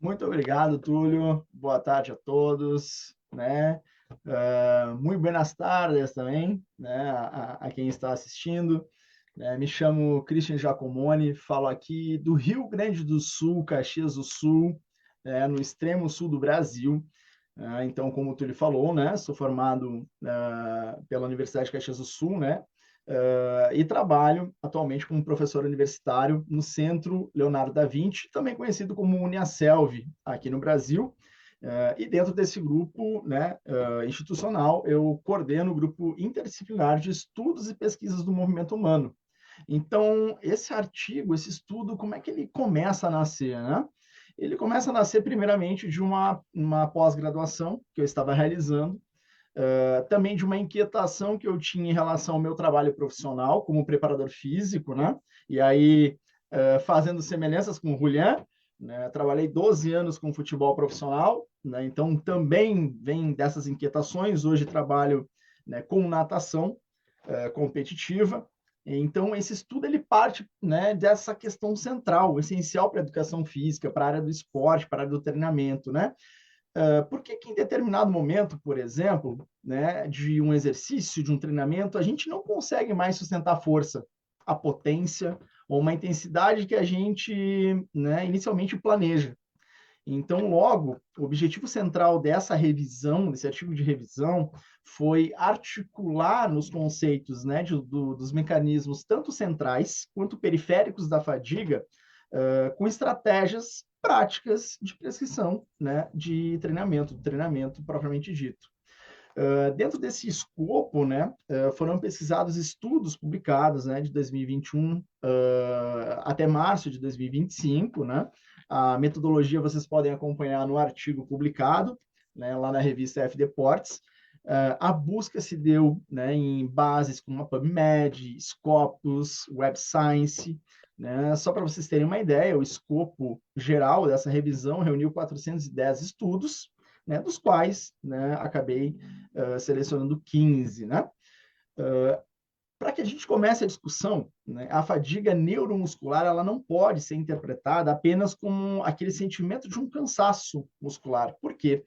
Muito obrigado, Túlio. Boa tarde a todos, né? Muito buenas tardes também, né? A quem está assistindo. Me chamo Christian Giacomoni, falo aqui do Rio Grande do Sul, Caxias do Sul, no extremo sul do Brasil. Então, como o Túlio falou, né? Sou formado pela Universidade de Caxias do Sul, né? E trabalho atualmente como professor universitário no Centro Leonardo da Vinci, também conhecido como Uniaselv, aqui no Brasil. E dentro desse grupo, né, institucional, eu coordeno o grupo interdisciplinar de estudos e pesquisas do movimento humano. Então, esse artigo, esse estudo, como é que ele começa a nascer, né? Ele começa a nascer primeiramente de uma pós-graduação que eu estava realizando, também de uma inquietação que eu tinha em relação ao meu trabalho profissional como preparador físico, né? E aí, fazendo semelhanças com o Julián, né? Trabalhei 12 anos com futebol profissional, né? Então também vem dessas inquietações. Hoje trabalho, né, com natação competitiva. Então, esse estudo ele parte, né, dessa questão central, essencial para a educação física, para a área do esporte, para a área do treinamento, né? Por que em determinado momento, por exemplo, né, de um exercício, de um treinamento, a gente não consegue mais sustentar a força, a potência ou uma intensidade que a gente, né, inicialmente planeja. Então, logo, o objetivo central dessa revisão, desse artigo de revisão, foi articular nos conceitos, né, dos mecanismos tanto centrais quanto periféricos da fadiga, com estratégias práticas de prescrição, né, de treinamento, do treinamento propriamente dito. Dentro desse escopo, né, foram pesquisados estudos publicados, né, de 2021 até março de 2025, né? A metodologia vocês podem acompanhar no artigo publicado, né, lá na revista F Deportes. A busca se deu, né, em bases como a PubMed, Scopus, Web Science, né? Só para vocês terem uma ideia, o escopo geral dessa revisão reuniu 410 estudos, né, dos quais, né, acabei selecionando 15, né? Para que a gente comece a discussão, né, a fadiga neuromuscular ela não pode ser interpretada apenas como aquele sentimento de um cansaço muscular. Por quê?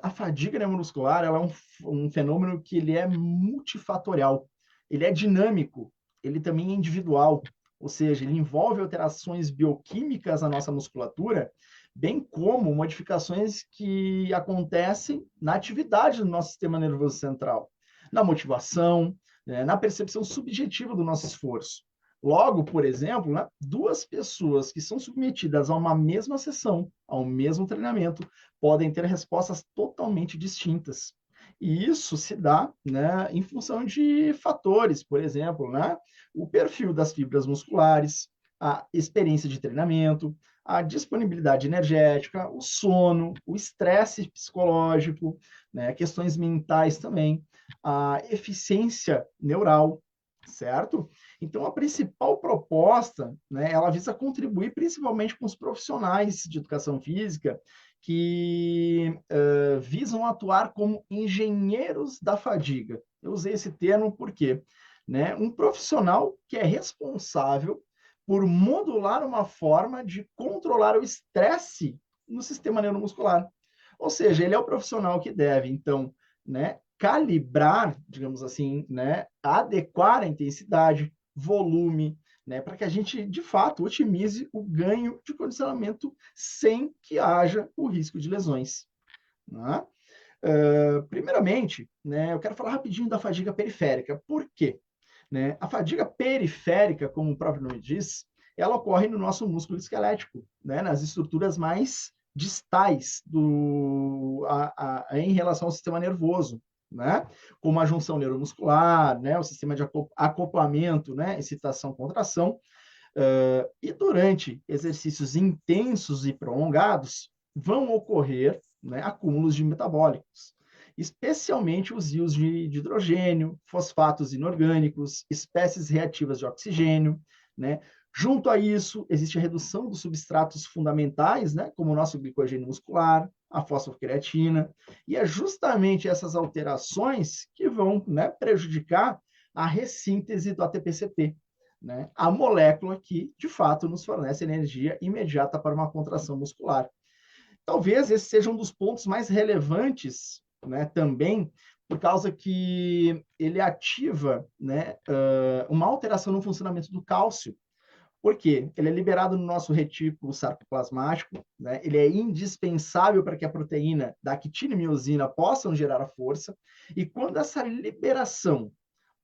A fadiga neuromuscular ela é um fenômeno que ele é multifatorial, ele é dinâmico, ele também é individual, ou seja, ele envolve alterações bioquímicas na nossa musculatura, bem como modificações que acontecem na atividade do nosso sistema nervoso central, na motivação, né, na percepção subjetiva do nosso esforço. Logo, por exemplo, né, duas pessoas que são submetidas a uma mesma sessão, ao mesmo treinamento, podem ter respostas totalmente distintas. E isso se dá, né, em função de fatores, por exemplo, né, o perfil das fibras musculares, a experiência de treinamento, a disponibilidade energética, o sono, o estresse psicológico, né, questões mentais também, a eficiência neural, certo? Então, a principal proposta, né, ela visa contribuir principalmente com os profissionais de educação física que visam atuar como engenheiros da fadiga. Eu usei esse termo porque, né, um profissional que é responsável por modular uma forma de controlar o estresse no sistema neuromuscular. Ou seja, ele é o profissional que deve, então, né, calibrar, digamos assim, né, adequar a intensidade, volume, né, para que a gente, de fato, otimize o ganho de condicionamento sem que haja o risco de lesões. Né? Primeiramente, né, eu quero falar rapidinho da fadiga periférica. Por quê? Né? A fadiga periférica, como o próprio nome diz, ela ocorre no nosso músculo esquelético, né, nas estruturas mais distais em relação ao sistema nervoso, né? Como a junção neuromuscular, né? O sistema de acoplamento, né? Excitação, contração. E durante exercícios intensos e prolongados, vão ocorrer, né, acúmulos de metabólicos, especialmente os íons de hidrogênio, fosfatos inorgânicos, espécies reativas de oxigênio, né? Junto a isso, existe a redução dos substratos fundamentais, né, como o nosso glicogênio muscular, a fosfocreatina, e é justamente essas alterações que vão, né, prejudicar a ressíntese do ATP-CP, né? A molécula que, de fato, nos fornece energia imediata para uma contração muscular. talvez esse seja um dos pontos mais relevantes, né, também, por causa que ele ativa, né, uma alteração no funcionamento do cálcio. Por quê? Ele é liberado no nosso retículo sarcoplasmático, né? Ele é indispensável para que a proteína da actina e miosina possam gerar a força, e quando essa liberação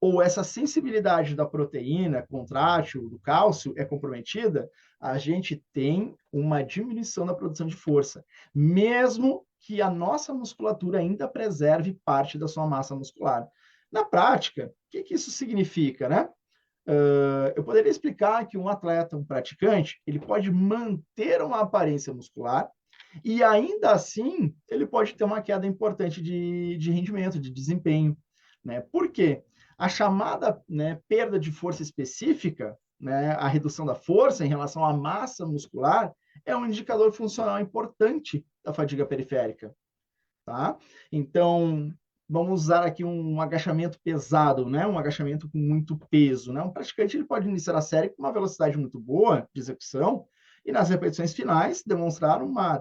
ou essa sensibilidade da proteína contrátil, do cálcio, é comprometida, a gente tem uma diminuição da produção de força, mesmo que a nossa musculatura ainda preserve parte da sua massa muscular. Na prática, o que isso significa, né? Eu poderia explicar que um atleta, um praticante, ele pode manter uma aparência muscular e ainda assim ele pode ter uma queda importante de rendimento, de desempenho, né? Por quê? A chamada, né, perda de força específica, né, a redução da força em relação à massa muscular, é um indicador funcional importante da fadiga periférica, tá? Então, vamos usar aqui um agachamento pesado, né? Um agachamento com muito peso, né? Um praticante ele pode iniciar a série com uma velocidade muito boa de execução e nas repetições finais demonstrar uma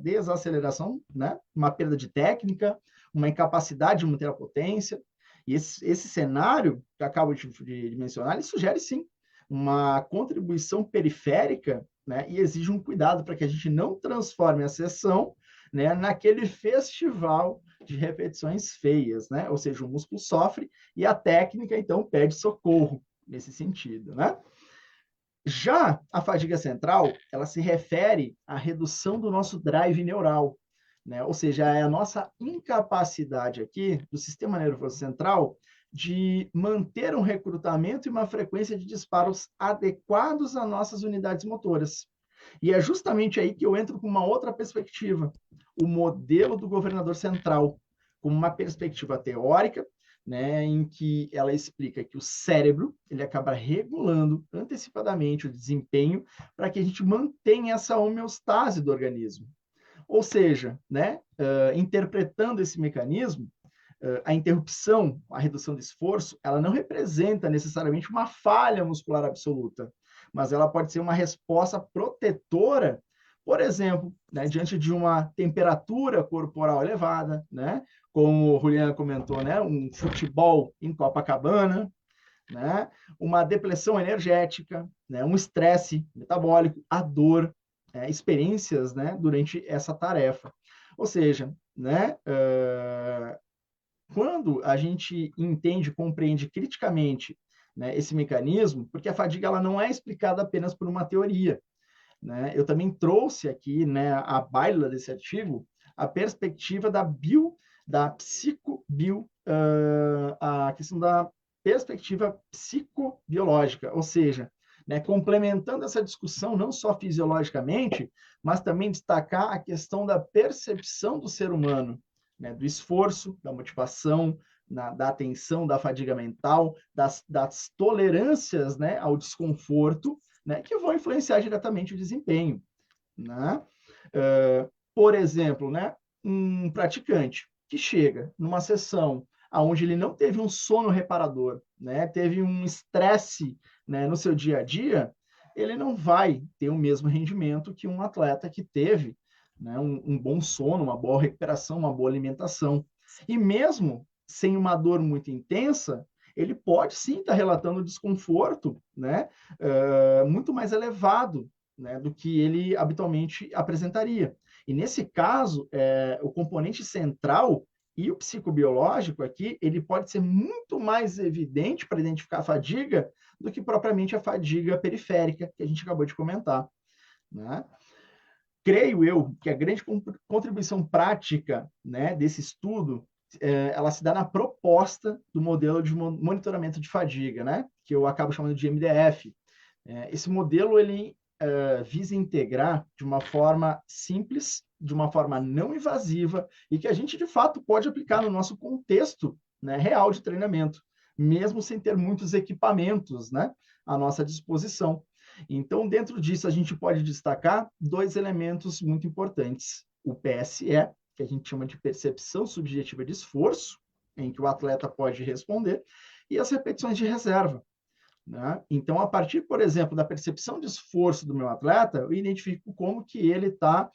desaceleração, né? Uma perda de técnica, uma incapacidade de manter a potência. E esse cenário que eu acabo de mencionar, ele sugere sim uma contribuição periférica, né? E exige um cuidado para que a gente não transforme a sessão, né, naquele festival de repetições feias, né? Ou seja, o músculo sofre e a técnica, então, pede socorro nesse sentido, né? Já a fadiga central, ela se refere à redução do nosso drive neural, né? Ou seja, é a nossa incapacidade aqui do sistema nervoso central de manter um recrutamento e uma frequência de disparos adequados às nossas unidades motoras. E é justamente aí que eu entro com uma outra perspectiva, o modelo do governador central, como uma perspectiva teórica, né, em que ela explica que o cérebro ele acaba regulando antecipadamente o desempenho para que a gente mantenha essa homeostase do organismo. Ou seja, né, interpretando esse mecanismo, a interrupção, a redução do esforço, ela não representa necessariamente uma falha muscular absoluta, mas ela pode ser uma resposta protetora, por exemplo, né, diante de uma temperatura corporal elevada, né, como o Julian comentou, né, um futebol em Copacabana, né, uma depressão energética, né, um estresse metabólico, a dor, experiências, né, durante essa tarefa. Ou seja, né, quando a gente entende, compreende criticamente, né, esse mecanismo, porque a fadiga ela não é explicada apenas por uma teoria, né? Eu também trouxe aqui, né, a baila desse artigo, a perspectiva da psicobio, a questão da perspectiva psicobiológica, ou seja, né, complementando essa discussão não só fisiologicamente, mas também destacar a questão da percepção do ser humano, né, do esforço, da motivação, da atenção, da fadiga mental, das tolerâncias, né, ao desconforto, né, que vão influenciar diretamente o desempenho, né? Por exemplo, né, um praticante que chega numa sessão onde ele não teve um sono reparador, né, teve um estresse, né, no seu dia a dia, ele não vai ter o mesmo rendimento que um atleta que teve, né, um bom sono, uma boa recuperação, uma boa alimentação. E mesmo sem uma dor muito intensa, ele pode sim estar relatando desconforto, né, muito mais elevado, né, do que ele habitualmente apresentaria. E nesse caso, o componente central e o psicobiológico aqui, ele pode ser muito mais evidente para identificar a fadiga do que propriamente a fadiga periférica que a gente acabou de comentar, né? Creio eu que a grande contribuição prática, né, desse estudo ela se dá na proposta do modelo de monitoramento de fadiga, né, que eu acabo chamando de MDF. Esse modelo ele visa integrar de uma forma simples, de uma forma não invasiva e que a gente de fato pode aplicar no nosso contexto, né, real de treinamento, mesmo sem ter muitos equipamentos, né, à nossa disposição. Então, dentro disso, a gente pode destacar dois elementos muito importantes: o PSE, que a gente chama de percepção subjetiva de esforço, em que o atleta pode responder, e as repetições de reserva. né? Então, a partir, por exemplo, da percepção de esforço do meu atleta, eu identifico como que ele está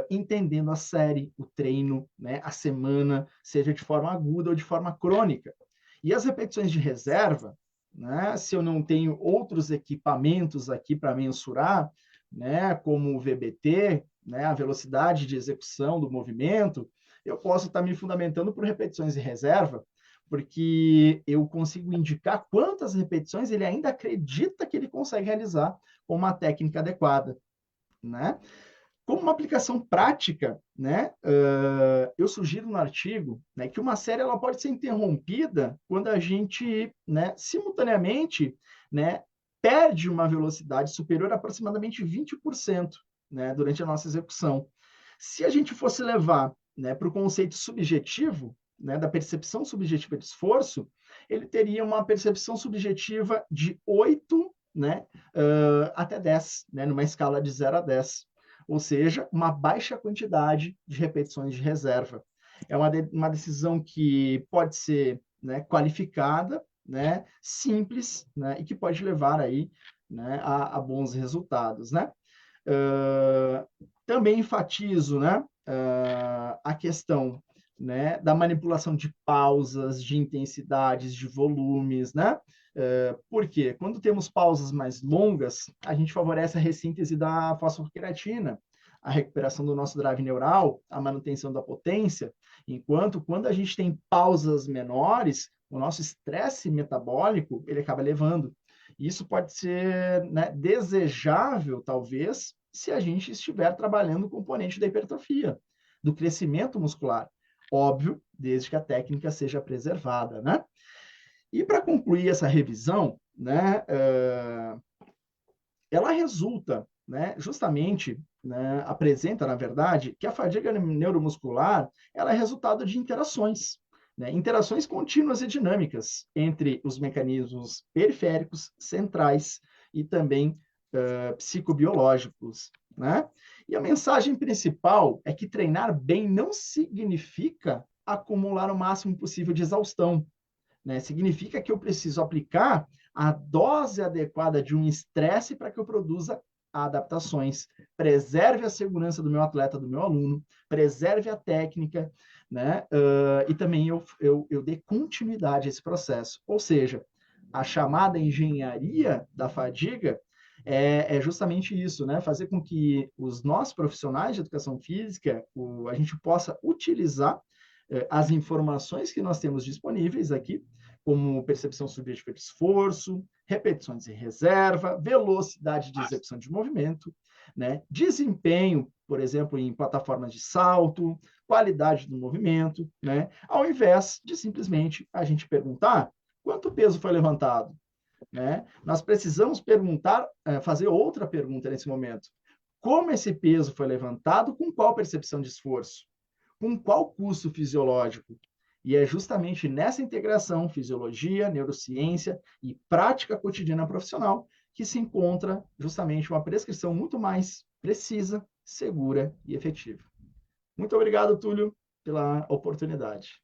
entendendo a série, o treino, né, a semana, seja de forma aguda ou de forma crônica. E as repetições de reserva, né, se eu não tenho outros equipamentos aqui para mensurar, né, como o VBT, né, a velocidade de execução do movimento, eu posso estar me fundamentando por repetições de reserva, porque eu consigo indicar quantas repetições ele ainda acredita que ele consegue realizar com uma técnica adequada, né? Como uma aplicação prática, né, eu sugiro no artigo, né, que uma série ela pode ser interrompida quando a gente, né, simultaneamente, né, perde uma velocidade superior a aproximadamente 20%, né, durante a nossa execução. Se a gente fosse levar, né, para o conceito subjetivo, né, da percepção subjetiva de esforço, ele teria uma percepção subjetiva de 8, né, até 10, né, numa escala de 0 a 10, ou seja, uma baixa quantidade de repetições de reserva. É uma decisão que pode ser, né, qualificada, né, simples, né, e que pode levar aí, né, a bons resultados, né? Também enfatizo, né, a questão, né, da manipulação de pausas, de intensidades, de volumes, né? Por quê? Quando temos pausas mais longas, a gente favorece a ressíntese da fosfocreatina, a recuperação do nosso drive neural, a manutenção da potência, enquanto quando a gente tem pausas menores, o nosso estresse metabólico ele acaba elevando. Isso pode ser, né, desejável, talvez, se a gente estiver trabalhando o componente da hipertrofia, do crescimento muscular. Óbvio, desde que a técnica seja preservada, né? E para concluir essa revisão, né, ela resulta, né, justamente, né, apresenta, na verdade, que a fadiga neuromuscular ela é resultado de interações, né, interações contínuas e dinâmicas entre os mecanismos periféricos, centrais e também psicobiológicos, né? E a mensagem principal é que treinar bem não significa acumular o máximo possível de exaustão, né? Significa que eu preciso aplicar a dose adequada de um estresse para que eu produza adaptações, preserve a segurança do meu atleta, do meu aluno, preserve a técnica, né? E também eu dê continuidade a esse processo. Ou seja, a chamada engenharia da fadiga é justamente isso, né? Fazer com que os nossos profissionais de educação física, a gente possa utilizar as informações que nós temos disponíveis aqui, como percepção subjetiva de esforço, repetições em reserva, velocidade de execução de movimento, né? Desempenho, por exemplo, em plataformas de salto, qualidade do movimento, né? Ao invés de simplesmente a gente perguntar quanto peso foi levantado, né? Nós precisamos perguntar, fazer outra pergunta nesse momento. Como esse peso foi levantado, com qual percepção de esforço? Com qual custo fisiológico? E é justamente nessa integração fisiologia, neurociência e prática cotidiana profissional que se encontra justamente uma prescrição muito mais precisa, segura e efetiva. Muito obrigado, Túlio, pela oportunidade.